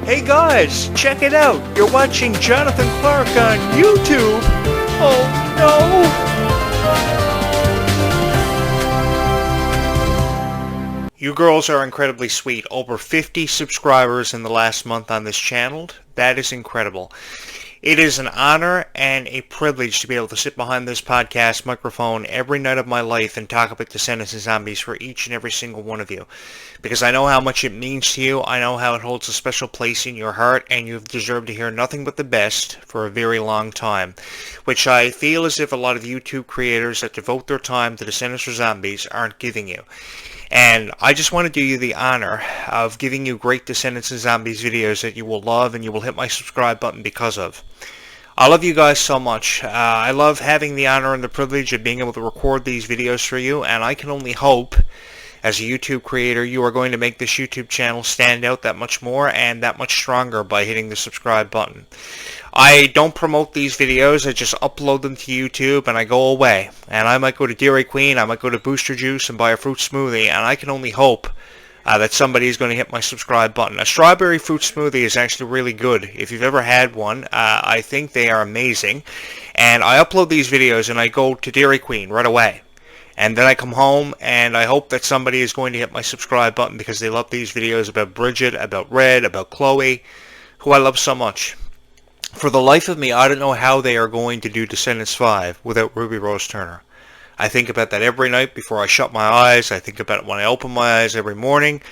Hey guys, check it out. You're watching Jonathan Clarke on YouTube. Oh no. You girls are incredibly sweet. Over 50 subscribers in the last month on this channel. That is incredible. It is an honor and a privilege to be able to sit behind this podcast microphone every night of my life and talk about Descendants and Zombies for each and every single one of you. Because I know how much it means to you, I know how it holds a special place in your heart, and you've deserved to hear nothing but the best for a very long time. Which I feel as if a lot of YouTube creators that devote their time to Descendants or Zombies aren't giving you. And I just want to do you the honor of giving you great Descendants and Zombies videos that you will love and you will hit my subscribe button because of. I love you guys so much. I love having the honor and the privilege of being able to record these videos for you, and I can only hope, as a YouTube creator, you are going to make this YouTube channel stand out that much more and that much stronger by hitting the subscribe button. I don't promote these videos, I just upload them to YouTube and I go away. And I might go to Dairy Queen, I might go to Booster Juice and buy a fruit smoothie, and I can only hope that somebody is going to hit my subscribe button. A strawberry fruit smoothie is actually really good. If you've ever had one, I think they are amazing. And I upload these videos and I go to Dairy Queen right away. And then I come home and I hope that somebody is going to hit my subscribe button because they love these videos about Bridget, about Red, about Chloe, who I love so much. For the life of me, I don't know how they are going to do Descendants 5 without Ruby Rose Turner. I think about that every night before I shut my eyes. I think about it when I open my eyes every morning.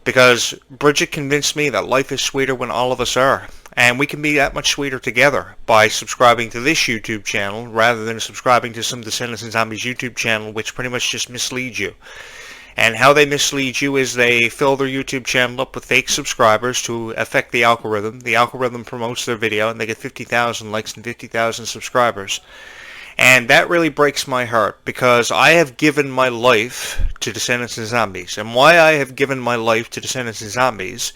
Because Bridget convinced me that life is sweeter when all of us are. And we can be that much sweeter together by subscribing to this YouTube channel rather than subscribing to some Descendants and Zombies YouTube channel which pretty much just misleads you. And how they mislead you is they fill their YouTube channel up with fake subscribers to affect the algorithm. The algorithm promotes their video and they get 50,000 likes and 50,000 subscribers. And that really breaks my heart because I have given my life to Descendants and Zombies. And why I have given my life to Descendants and Zombies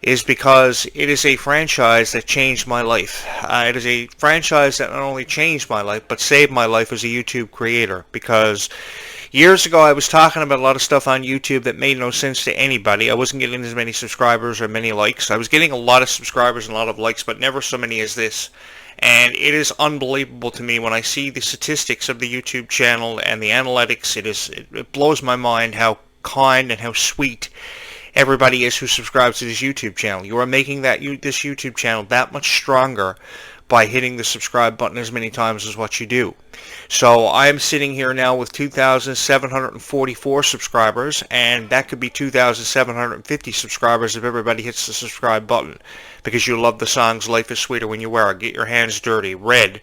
is because it is a franchise that changed my life. It is a franchise that not only changed my life, but saved my life as a YouTube creator. Because years ago I was talking about a lot of stuff on YouTube that made no sense to anybody. I wasn't getting as many subscribers or many likes. I was getting a lot of subscribers and a lot of likes, but never so many as this. And it is unbelievable to me when I see the statistics of the YouTube channel and the analytics. It blows my mind how kind and how sweet everybody is who subscribes to this YouTube channel. You are making this YouTube channel that much stronger by hitting the subscribe button as many times as what you do. So I am sitting here now with 2,744 subscribers, and that could be 2,750 subscribers if everybody hits the subscribe button, because you love the songs Life is Sweeter When You Wear It, Get Your Hands Dirty, Red,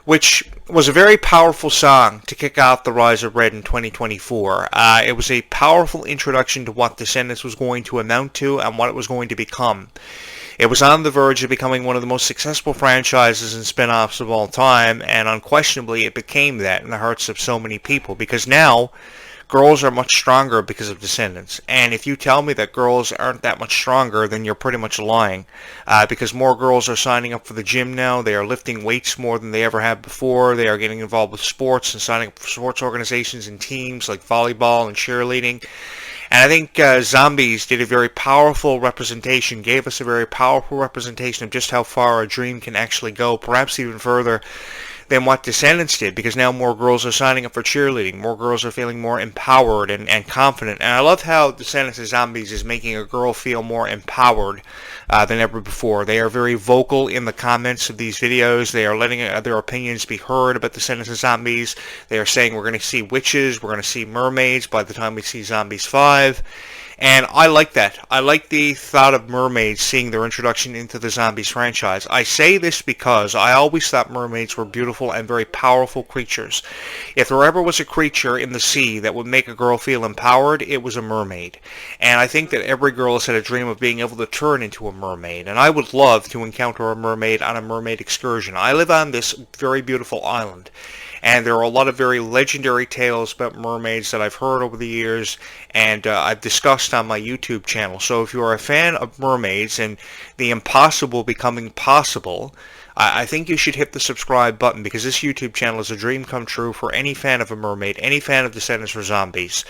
which was a very powerful song to kick off the rise of Red in 2024. It was a powerful introduction to what Descendants was going to amount to and what it was going to become. It was on the verge of becoming one of the most successful franchises and spin-offs of all time, and unquestionably it became that in the hearts of so many people, because now girls are much stronger because of Descendants. And if you tell me that girls aren't that much stronger, then you're pretty much lying. Because more girls are signing up for the gym now. They are lifting weights more than they ever have before. They are getting involved with sports and signing up for sports organizations and teams like volleyball and cheerleading. And I think Zombies did a very powerful representation, gave us a very powerful representation of just how far a dream can actually go, perhaps even further than what Descendants did, because now more girls are signing up for cheerleading, more girls are feeling more empowered and confident. And I love how Descendants and Zombies is making a girl feel more empowered than ever before. They are very vocal in the comments of these videos. They are letting their opinions be heard about Descendants and Zombies. They are saying we're going to see witches, we're going to see mermaids by the time we see Zombies 5. And I like that. I like the thought of mermaids seeing their introduction into the Zombies franchise. I say this because I always thought mermaids were beautiful and very powerful creatures. If there ever was a creature in the sea that would make a girl feel empowered, it was a mermaid. And I think that every girl has had a dream of being able to turn into a mermaid. And I would love to encounter a mermaid on a mermaid excursion. I live on this very beautiful island. And there are a lot of very legendary tales about mermaids that I've heard over the years and I've discussed on my YouTube channel. So if you are a fan of mermaids and the impossible becoming possible, I think you should hit the subscribe button, because this YouTube channel is a dream come true for any fan of a mermaid, any fan of Descendants or Zombies.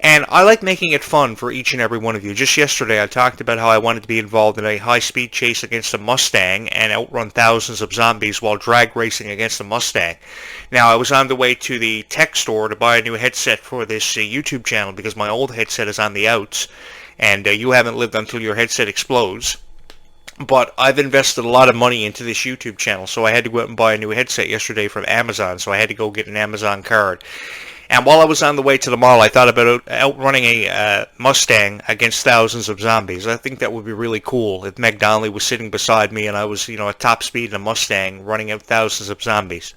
And I like making it fun for each and every one of you. Just yesterday I talked about how I wanted to be involved in a high-speed chase against a Mustang and outrun thousands of zombies while drag racing against a Mustang. Now, I was on the way to the tech store to buy a new headset for this YouTube channel because my old headset is on the outs, and you haven't lived until your headset explodes. But I've invested a lot of money into this YouTube channel, so I had to go out and buy a new headset yesterday from Amazon, so I had to go get an Amazon card. And while I was on the way to the mall, I thought about outrunning a Mustang against thousands of zombies. I think that would be really cool if Meg Donnelly was sitting beside me and I was, at top speed in a Mustang running out thousands of zombies.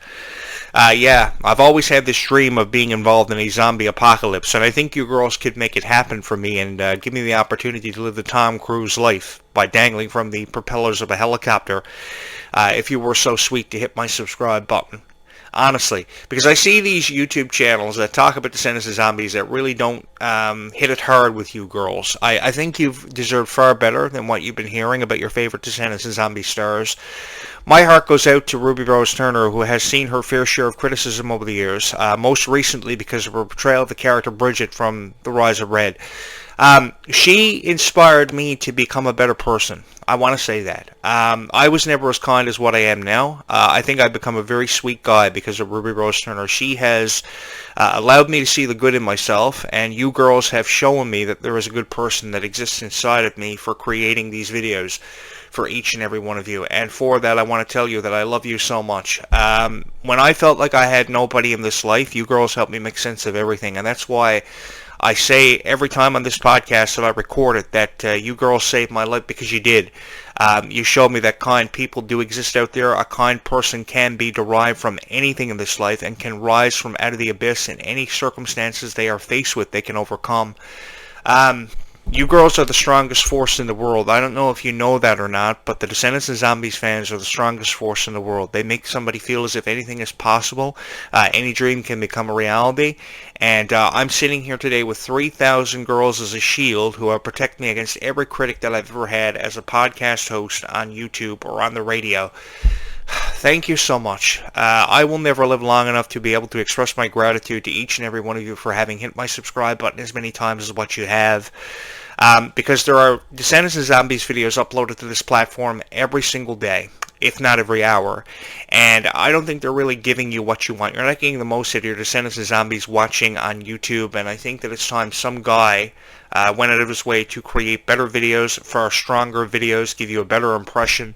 Yeah, I've always had this dream of being involved in a zombie apocalypse, and I think you girls could make it happen for me and give me the opportunity to live the Tom Cruise life by dangling from the propellers of a helicopter if you were so sweet to hit my subscribe button. Honestly, because I see these YouTube channels that talk about Descendants of Zombies that really don't hit it hard with you girls. I think you've deserved far better than what you've been hearing about your favorite Descendants of Zombie stars. My heart goes out to Ruby Rose Turner, who has seen her fair share of criticism over the years, most recently because of her portrayal of the character Bridget from The Rise of Red. She inspired me to become a better person. I want to say that. I was never as kind as what I am now. I think I've become a very sweet guy because of Ruby Rose Turner. She has allowed me to see the good in myself, and you girls have shown me that there is a good person that exists inside of me for creating these videos for each and every one of you. And for that, I want to tell you that I love you so much. When I felt like I had nobody in this life, you girls helped me make sense of everything, and that's why I say every time on this podcast that I record it that you girls saved my life because you did. You showed me that kind people do exist out there. A kind person can be derived from anything in this life and can rise from out of the abyss in any circumstances they are faced with. They can overcome. You girls are the strongest force in the world. I don't know if you know that or not, but the Descendants of Zombies fans are the strongest force in the world. They make somebody feel as if anything is possible. Any dream can become a reality. And I'm sitting here today with 3,000 girls as a shield who are protecting me against every critic that I've ever had as a podcast host on YouTube or on the radio. Thank you so much. I will never live long enough to be able to express my gratitude to each and every one of you for having hit my subscribe button as many times as what you have. Because there are Descendants of Zombies videos uploaded to this platform every single day, if not every hour. And I don't think they're really giving you what you want. You're not getting the most out of your Descendants of Zombies watching on YouTube, and I think that it's time some guy went out of his way to create better videos, far stronger videos, give you a better impression.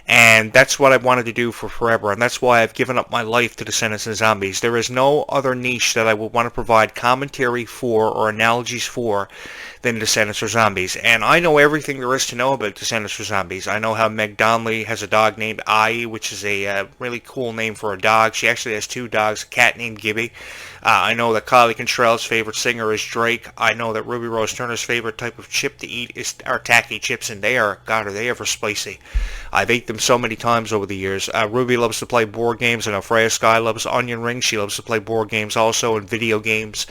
And that's what I've wanted to do for forever, and that's why I've given up my life to Descendants of Zombies. There is no other niche that I would want to provide commentary for or analogies for than Descendants of Zombies. And I know everything there is to know about Descendants of Zombies. I know how Meg Donnelly has a dog named Ai, which is a really cool name for a dog. She actually has two dogs, a cat named Gibby. I know that Kylie Cantrell's favorite singer is Drake. I know that Ruby Rose Turner's favorite type of chip to eat are tacky chips, and they are, God, are they ever spicy. I've ate them so many times over the years. Ruby loves to play board games, and Freya Sky loves onion rings. She loves to play board games also and video games.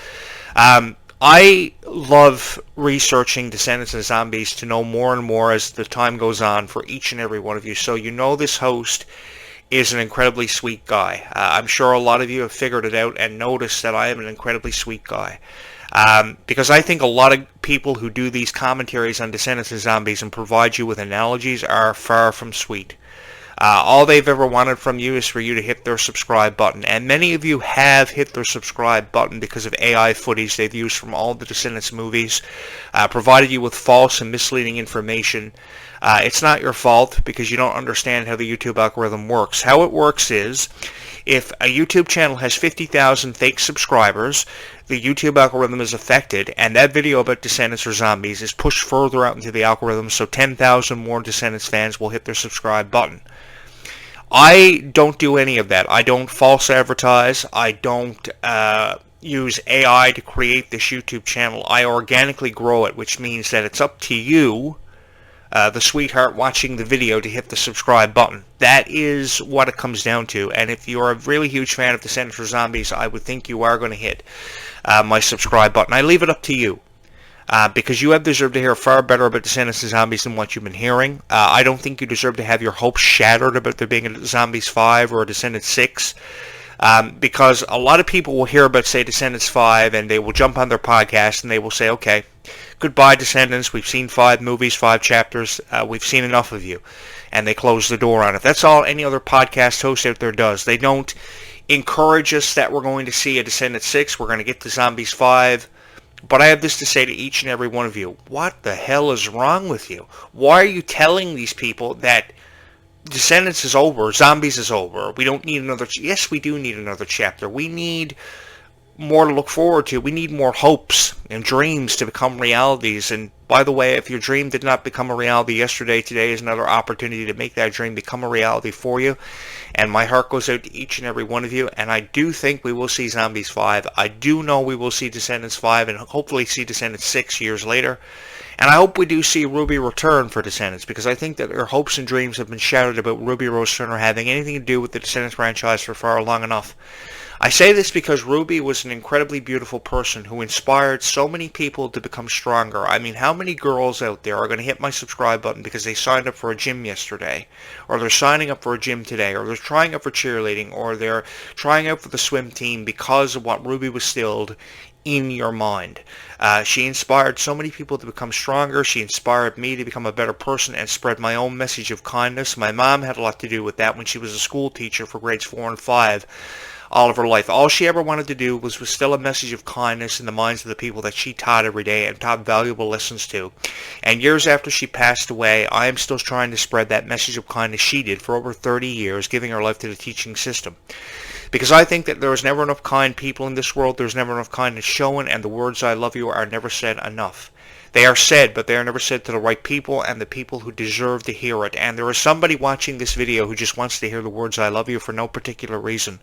I love researching Descendants of Zombies to know more and more as the time goes on for each and every one of you. So you know this host is an incredibly sweet guy. I'm sure a lot of you have figured it out and noticed that I am an incredibly sweet guy. Because I think a lot of people who do these commentaries on Descendants of Zombies and provide you with analogies are far from sweet. All they've ever wanted from you is for you to hit their subscribe button. And many of you have hit their subscribe button because of AI footage they've used from all the Descendants movies, provided you with false and misleading information. It's not your fault because you don't understand how the YouTube algorithm works. How it works is, if a YouTube channel has 50,000 fake subscribers, the YouTube algorithm is affected, and that video about Descendants or Zombies is pushed further out into the algorithm, so 10,000 more Descendants fans will hit their subscribe button. I don't do any of that. I don't false advertise. I don't use AI to create this YouTube channel. I organically grow it, which means that it's up to you, the sweetheart watching the video, to hit the subscribe button. That is what it comes down to. And if you're a really huge fan of Descendants or Zombies, I would think you are going to hit my subscribe button. I leave it up to you. Because you have deserved to hear far better about Descendants and Zombies than what you've been hearing. I don't think you deserve to have your hopes shattered about there being a Zombies 5 or a Descendants 6. Because a lot of people will hear about, say, Descendants 5, and they will jump on their podcast and they will say, okay, goodbye, Descendants. We've seen 5 movies, 5 chapters. We've seen enough of you. And they close the door on it. That's all any other podcast host out there does. They don't encourage us that we're going to see a Descendants 6. We're going to get to Zombies 5. But I have this to say to each and every one of you. What the hell is wrong with you? Why are you telling these people that Descendants is over, Zombies is over, we don't need another... Yes, we do need another chapter. We need more to look forward to. We need more hopes and dreams to become realities. And by the way, if your dream did not become a reality yesterday, today is another opportunity to make that dream become a reality for you. And my heart goes out to each and every one of you. And I do think we will see Zombies 5. I do know we will see Descendants 5 and hopefully see Descendants 6 years later. And I hope we do see Ruby return for Descendants, because I think that her hopes and dreams have been shattered about Ruby Rose Turner having anything to do with the Descendants franchise for far long enough. I say this because Ruby was an incredibly beautiful person who inspired so many people to become stronger. I mean, how many girls out there are going to hit my subscribe button because they signed up for a gym yesterday, or they're signing up for a gym today, or they're trying out for cheerleading, or they're trying out for the swim team because of what Ruby was instilled in your mind. She inspired so many people to become stronger. She inspired me to become a better person and spread my own message of kindness. My mom had a lot to do with that when she was a school teacher for grades 4 and 5 all of her life. All she ever wanted to do was instill a message of kindness in the minds of the people that she taught every day and taught valuable lessons to. And years after she passed away, I am still trying to spread that message of kindness she did for over 30 years, giving her life to the teaching system. Because I think that there is never enough kind people in this world, there's never enough kindness shown, and the words I love you are never said enough. They are said, but they are never said to the right people and the people who deserve to hear it. And there is somebody watching this video who just wants to hear the words I love you for no particular reason.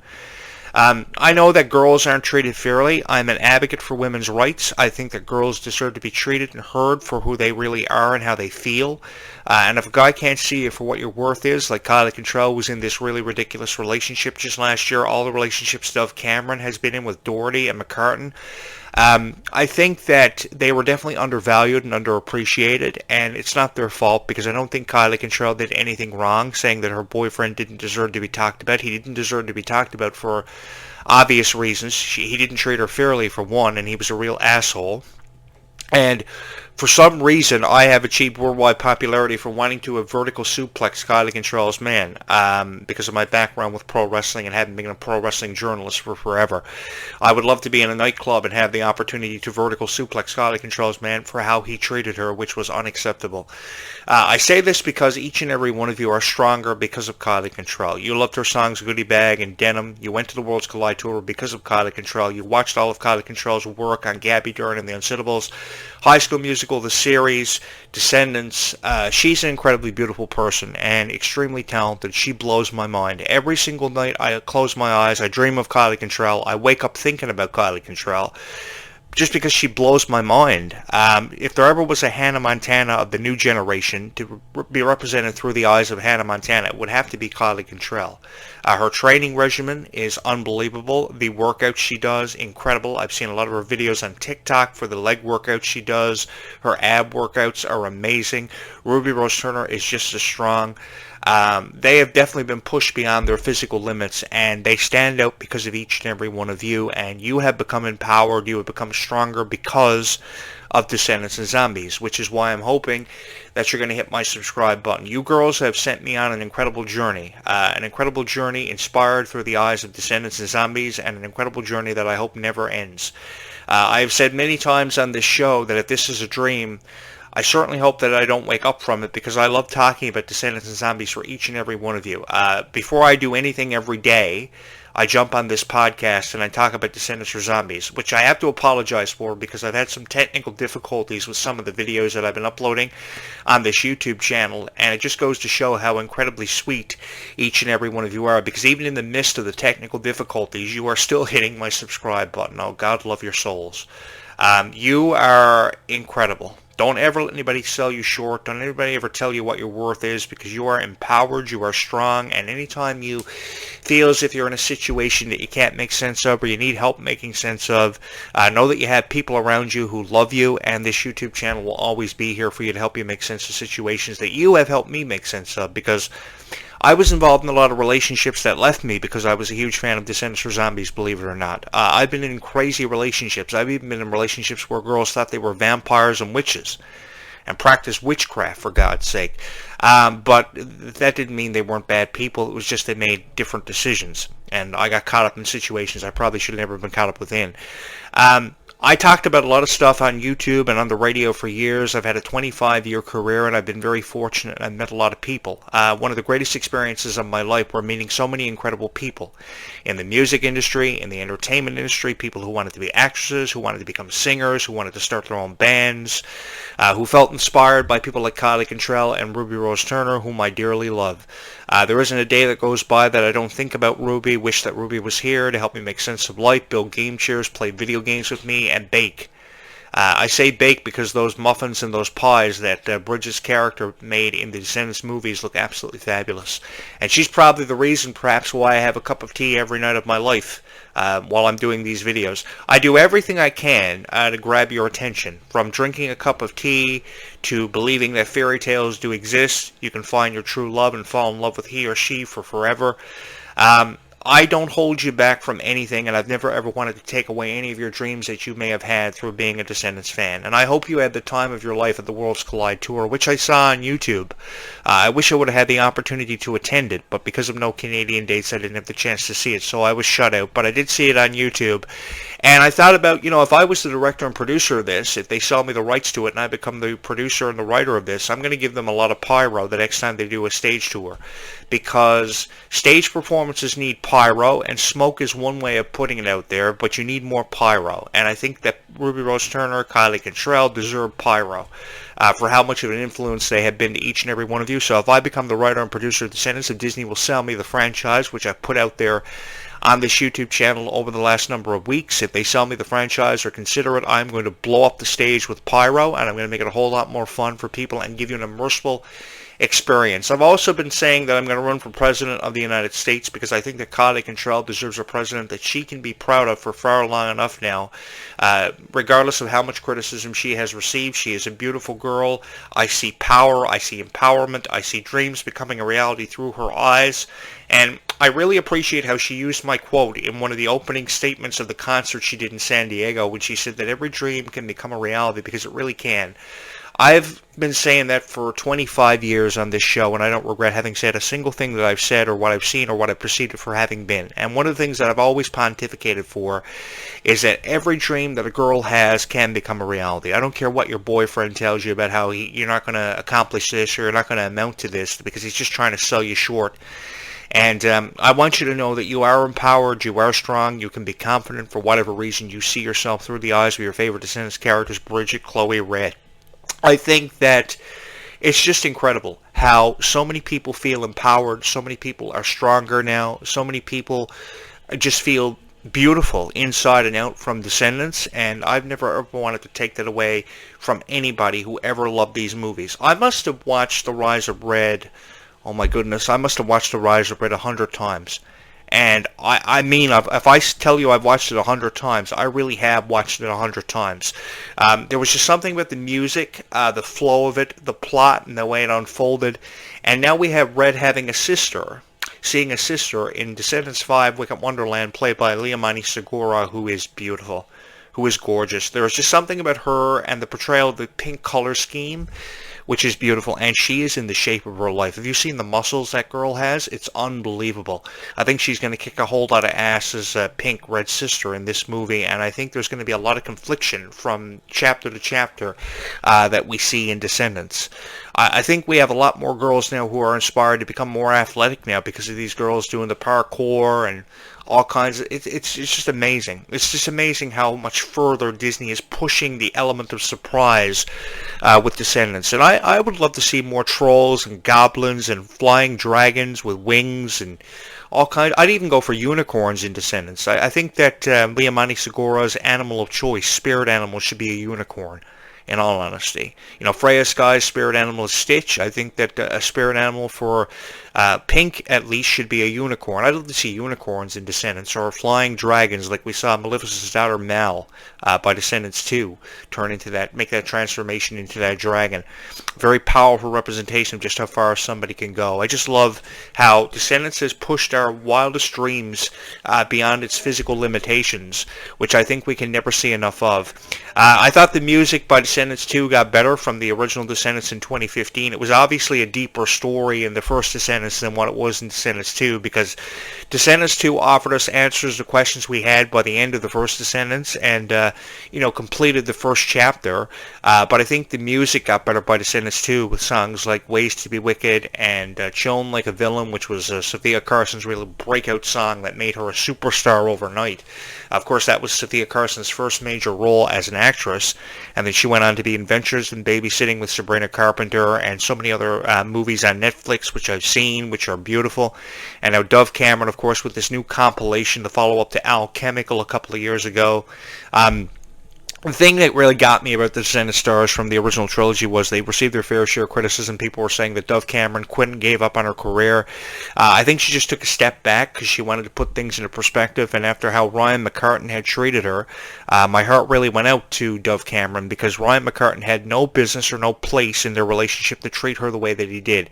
I know that girls aren't treated fairly. I'm an advocate for women's rights. I think that girls deserve to be treated and heard for who they really are and how they feel. And if a guy can't see you for what your worth is, like Kylie Control was in this really ridiculous relationship just last year, all the relationship stuff Cameron has been in with Doherty and McCartan, I think that they were definitely undervalued and underappreciated, and it's not their fault, because I don't think Kylie Control did anything wrong saying that her boyfriend didn't deserve to be talked about. He didn't deserve to be talked about for obvious reasons. He didn't treat her fairly, for one, and he was a real asshole. And for some reason, I have achieved worldwide popularity for wanting to vertical suplex Kylie Control's man, because of my background with pro wrestling and having been a pro wrestling journalist for forever. I would love to be in a nightclub and have the opportunity to vertical suplex Kylie Control's man for how he treated her, which was unacceptable. I say this because each and every one of you are stronger because of Kylie Control. You loved her songs Goodie Bag and Denim. You went to the Worlds Collide Tour because of Kylie Control. You watched all of Kylie Control's work on Gabby Dern and the Unsittables, High School Musical, the series, Descendants. She's an incredibly beautiful person and extremely talented. She blows my mind. Every single night I close my eyes, I dream of Kylie Control. I wake up thinking about Kylie Control, just because she blows my mind. If there ever was a Hannah Montana of the new generation to be represented through the eyes of Hannah Montana, it would have to be Kylie Control. Her training regimen is unbelievable. The workouts she does, incredible. I've seen a lot of her videos on TikTok for the leg workouts she does. Her ab workouts are amazing. Ruby Rose Turner is just as strong. They have definitely been pushed beyond their physical limits, and they stand out because of each and every one of you, and you have become empowered, you have become stronger because of Descendants and Zombies, which is why I'm hoping that you're going to hit my subscribe button. You girls have sent me on an incredible journey inspired through the eyes of Descendants and Zombies, and an incredible journey that I hope never ends. I've said many times on this show that if this is a dream, I certainly hope that I don't wake up from it, because I love talking about Descendants and Zombies for each and every one of you. Before I do anything every day, I jump on this podcast and I talk about Descendants or Zombies, which I have to apologize for because I've had some technical difficulties with some of the videos that I've been uploading on this YouTube channel, and it just goes to show how incredibly sweet each and every one of you are, because even in the midst of the technical difficulties, you are still hitting my subscribe button. Oh, God love your souls. You are incredible. Don't ever let anybody sell you short. Don't anybody ever tell you what your worth is, because you are empowered, you are strong, and anytime you feel as if you're in a situation that you can't make sense of or you need help making sense of, know that you have people around you who love you, and this YouTube channel will always be here for you to help you make sense of situations that you have helped me make sense of, because I was involved in a lot of relationships that left me because I was a huge fan of Descendants for Zombies, believe it or not. I've been in crazy relationships. I've even been in relationships where girls thought they were vampires and witches and practiced witchcraft, for God's sake. But that didn't mean they weren't bad people. It was just they made different decisions. And I got caught up in situations I probably should have never been caught up within. I talked about a lot of stuff on YouTube and on the radio for years. I've had a 25-year career, and I've been very fortunate. I've met a lot of people. One of the greatest experiences of my life were meeting so many incredible people in the music industry, in the entertainment industry, people who wanted to be actresses, who wanted to become singers, who wanted to start their own bands, who felt inspired by people like Clarke and Ruby Rose Turner, whom I dearly love. There isn't a day that goes by that I don't think about Ruby, wish that Ruby was here to help me make sense of life, build game chairs, play video games with me, and bake. I say bake because those muffins and those pies that Bridget's character made in the Descendants movies look absolutely fabulous. And she's probably the reason, perhaps, why I have a cup of tea every night of my life while I'm doing these videos. I do everything I can to grab your attention, from drinking a cup of tea to believing that fairy tales do exist. You can find your true love and fall in love with he or she for forever. I don't hold you back from anything, and I've never ever wanted to take away any of your dreams that you may have had through being a Descendants fan. And I hope you had the time of your life at the Worlds Collide Tour, which I saw on YouTube. I wish I would have had the opportunity to attend it, but because of no Canadian dates, I didn't have the chance to see it, so I was shut out. But I did see it on YouTube. And I thought about, if I was the director and producer of this, if they sell me the rights to it and I become the producer and the writer of this, I'm going to give them a lot of pyro the next time they do a stage tour. Because stage performances need pyro, and smoke is one way of putting it out there, but you need more pyro. And I think that Ruby Rose Turner, Clarke deserve pyro for how much of an influence they have been to each and every one of you. So if I become the writer and producer of Descendants, if Disney will sell me the franchise, which I've put out there on this YouTube channel over the last number of weeks, if they sell me the franchise or consider it, I'm going to blow up the stage with pyro, and I'm going to make it a whole lot more fun for people and give you an immersive experience. I've also been saying that I'm going to run for President of the United States because I think that Clarke deserves a president that she can be proud of for far long enough now. Regardless of how much criticism she has received, she is a beautiful girl. I see power, I see empowerment, I see dreams becoming a reality through her eyes. And I really appreciate how she used my quote in one of the opening statements of the concert she did in San Diego when she said that every dream can become a reality, because it really can. I've been saying that for 25 years on this show, and I don't regret having said a single thing that I've said or what I've seen or what I've perceived it for having been. And one of the things that I've always pontificated for is that every dream that a girl has can become a reality. I don't care what your boyfriend tells you about how you're not going to accomplish this or you're not going to amount to this, because he's just trying to sell you short. And I want you to know that you are empowered, you are strong, you can be confident for whatever reason you see yourself through the eyes of your favorite Descendants characters, Bridget, Chloe, Red. I think that it's just incredible how so many people feel empowered, so many people are stronger now, so many people just feel beautiful inside and out from Descendants, and I've never ever wanted to take that away from anybody who ever loved these movies. I must have watched The Rise of Red, oh my goodness, I must have watched The Rise of Red 100 times. And I mean, if I tell you I've watched it 100 times, I really have watched it 100 times. There was just something about the music, the flow of it, the plot, and the way it unfolded. And now we have Red having a sister, seeing a sister in Descendants 5, Wicked Wonderland, played by Liamani Segura, who is beautiful, who is gorgeous. There is just something about her and the portrayal of the pink color scheme, which is beautiful, and she is in the shape of her life. Have you seen the muscles that girl has? It's unbelievable. I think she's going to kick a whole lot of ass as Pink, Red's sister in this movie, and I think there's going to be a lot of confliction from chapter to chapter that we see in Descendants. I think we have a lot more girls now who are inspired to become more athletic now because of these girls doing the parkour and all kinds of, it's just amazing. It's just amazing how much further Disney is pushing the element of surprise with Descendants. And I would love to see more trolls and goblins and flying dragons with wings and all kinds. I'd even go for unicorns in Descendants. I think that Liamani Segura's animal of choice, spirit animal, should be a unicorn. in all honesty. You know, Freya Sky's spirit animal is Stitch. I think that a spirit animal for Pink, at least, should be a unicorn. I'd love to see unicorns in Descendants, or flying dragons like we saw Maleficent's daughter Mal by Descendants 2 turn into that, make that transformation into that dragon. Very powerful representation of just how far somebody can go. I just love how Descendants has pushed our wildest dreams beyond its physical limitations, which I think we can never see enough of. I thought the music by Descendants 2 got better from the original Descendants in 2015. It was obviously a deeper story in the first Descendants than what it was in Descendants 2, because Descendants 2 offered us answers to questions we had by the end of the first Descendants, and completed the first chapter. But I think the music got better by Descendants 2, with songs like Ways to be Wicked and Chillin' Like a Villain, which was Sophia Carson's real breakout song that made her a superstar overnight. Of course, that was Sophia Carson's first major role as an actress, and then she went on to be in Ventures and Babysitting with Sabrina Carpenter and so many other movies on Netflix, which I've seen, which are beautiful. And now Dove Cameron, of course, with this new compilation, the follow-up to Alchemical a couple of years ago. The thing that really got me about the Descendant stars from the original trilogy was they received their fair share of criticism. People were saying that Dove Cameron quit and gave up on her career. I think she just took a step back because she wanted to put things into perspective, and after how Ryan McCartan had treated her, my heart really went out to Dove Cameron, because Ryan McCartan had no business or no place in their relationship to treat her the way that he did.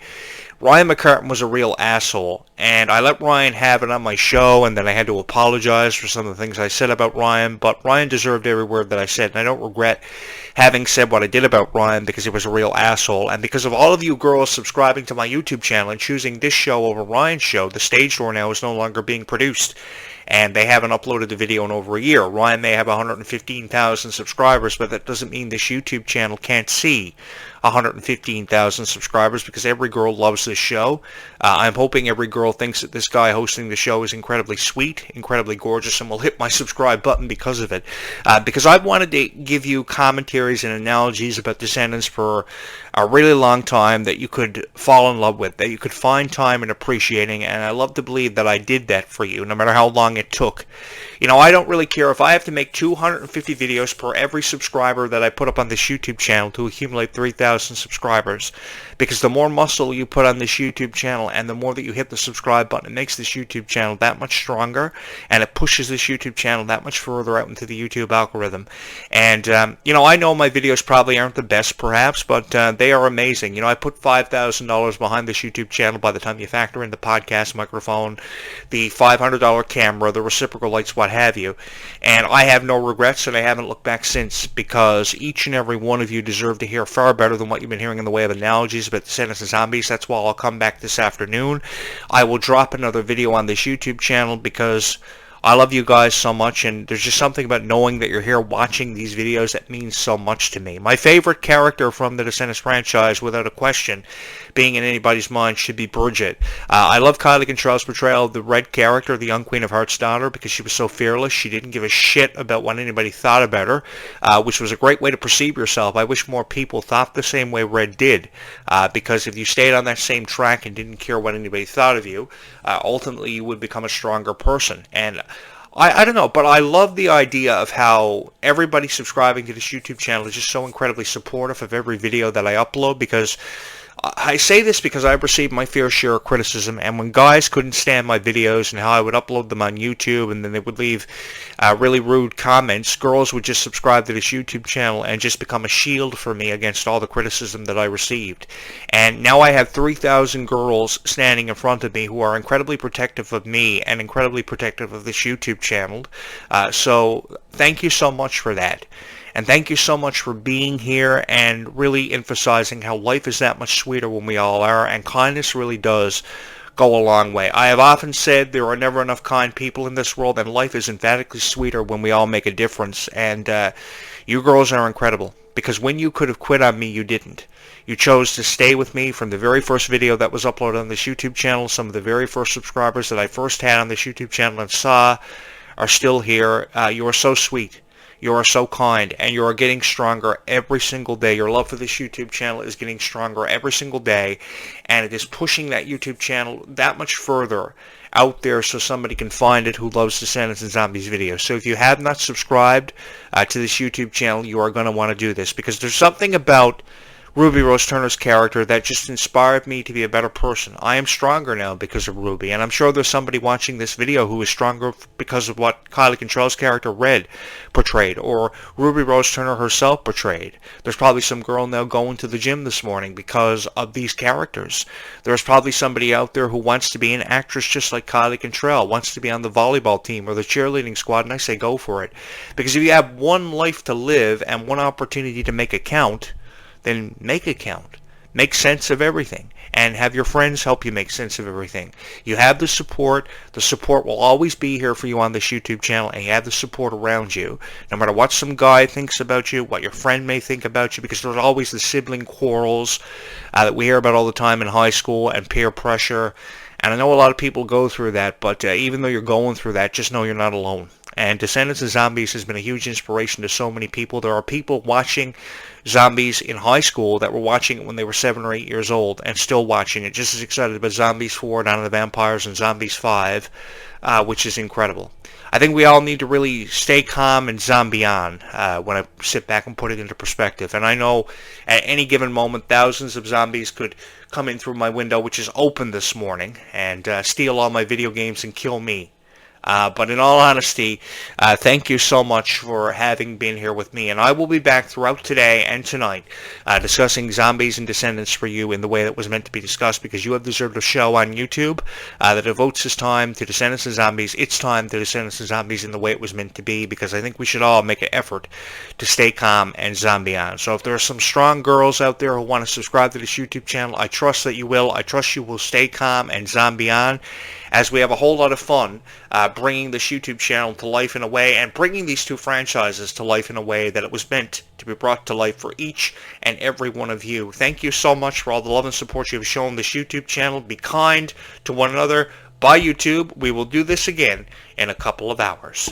Ryan McCartan was a real asshole, and I let Ryan have it on my show, and then I had to apologize for some of the things I said about Ryan, but Ryan deserved every word that I said, and I don't regret having said what I did about Ryan, because he was a real asshole. And because of all of you girls subscribing to my YouTube channel and choosing this show over Ryan's show, The Stage Door now is no longer being produced, and they haven't uploaded the video in over a year. Ryan may have 115,000 subscribers, but that doesn't mean this YouTube channel can't see 115,000 subscribers, because every girl loves this show. I'm hoping every girl thinks that this guy hosting the show is incredibly sweet, incredibly gorgeous, and will hit my subscribe button because of it. Because I've wanted to give you commentaries and analogies about Descendants for a really long time that you could fall in love with, that you could find time in appreciating, and I love to believe that I did that for you, no matter how long it took. You know, I don't really care if I have to make 250 videos per every subscriber that I put up on this YouTube channel to accumulate 3,000 subscribers, because the more muscle you put on this YouTube channel and the more that you hit the subscribe button, it makes this YouTube channel that much stronger, and it pushes this YouTube channel that much further out into the YouTube algorithm. And, I know my videos probably aren't the best, perhaps, but they are amazing. I put $5,000 behind this YouTube channel by the time you factor in the podcast microphone, the $500 camera, the reciprocal lights, what have you. And I have no regrets, and I haven't looked back since, because each and every one of you deserve to hear far better than what you've been hearing in the way of analogies about Descendants and Zombies. That's why I'll come back this afternoon. I will drop another video on this YouTube channel, because I love you guys so much, and there's just something about knowing that you're here watching these videos that means so much to me. My favorite character from the Descendants franchise, without a question, being in anybody's mind, should be Bridget. I love Kylie Contral's portrayal of the Red character, the young Queen of Hearts daughter, because she was so fearless. She didn't give a shit about what anybody thought about her, which was a great way to perceive yourself. I wish more people thought the same way Red did, because if you stayed on that same track and didn't care what anybody thought of you, ultimately you would become a stronger person. And I don't know, but I love the idea of how everybody subscribing to this YouTube channel is just so incredibly supportive of every video that I upload, because I say this because I've received my fair share of criticism, and when guys couldn't stand my videos and how I would upload them on YouTube, and then they would leave really rude comments, girls would just subscribe to this YouTube channel and just become a shield for me against all the criticism that I received. And now I have 3,000 girls standing in front of me who are incredibly protective of me and incredibly protective of this YouTube channel. So thank you so much for that. And thank you so much for being here and really emphasizing how life is that much sweeter when we all are, and kindness really does go a long way. I have often said there are never enough kind people in this world, and life is emphatically sweeter when we all make a difference. And you girls are incredible, because when you could have quit on me, you didn't. You chose to stay with me from the very first video that was uploaded on this YouTube channel. Some of the very first subscribers that I first had on this YouTube channel and saw are still here. You are so sweet. You are so kind, and you are getting stronger every single day. Your love for this YouTube channel is getting stronger every single day, and it is pushing that YouTube channel that much further out there so somebody can find it who loves Descendants and Zombies videos. So if you have not subscribed to this YouTube channel, you are going to want to do this, because there's something about Ruby Rose Turner's character that just inspired me to be a better person. I am stronger now because of Ruby, and I'm sure there's somebody watching this video who is stronger because of what Kylie Contrell's character Red portrayed, or Ruby Rose Turner herself portrayed. There's probably some girl now going to the gym this morning because of these characters. There's probably somebody out there who wants to be an actress just like Kylie Contrell, wants to be on the volleyball team or the cheerleading squad, and I say go for it. Because if you have one life to live and one opportunity to make it count, then make it count. Make sense of everything, and have your friends help you make sense of everything. You have the support. The support will always be here for you on this YouTube channel, and you have the support around you. No matter what some guy thinks about you, what your friend may think about you, because there's always the sibling quarrels that we hear about all the time in high school, and peer pressure. And I know a lot of people go through that, but even though you're going through that, just know you're not alone. And Descendants and Zombies has been a huge inspiration to so many people. There are people watching Zombies in high school that were watching it when they were 7 or 8 years old and still watching it, just as excited about Zombies 4, Dawn of the Vampires, and Zombies 5, which is incredible. I think we all need to really stay calm and zombie on when I sit back and put it into perspective. And I know at any given moment, thousands of zombies could come in through my window, which is open this morning, and steal all my video games and kill me. But in all honesty, thank you so much for having been here with me. And I will be back throughout today and tonight discussing Zombies and Descendants for you in the way that was meant to be discussed, because you have deserved a show on YouTube that devotes its time to Descendants and Zombies. It's time to Descendants and Zombies in the way it was meant to be, because I think we should all make an effort to stay calm and zombie on. So if there are some strong girls out there who want to subscribe to this YouTube channel, I trust that you will. I trust you will stay calm and zombie on, as we have a whole lot of fun bringing this YouTube channel to life in a way, and bringing these two franchises to life in a way that it was meant to be brought to life for each and every one of you. Thank you so much for all the love and support you have shown this YouTube channel. Be kind to one another. Bye, YouTube. We will do this again in a couple of hours.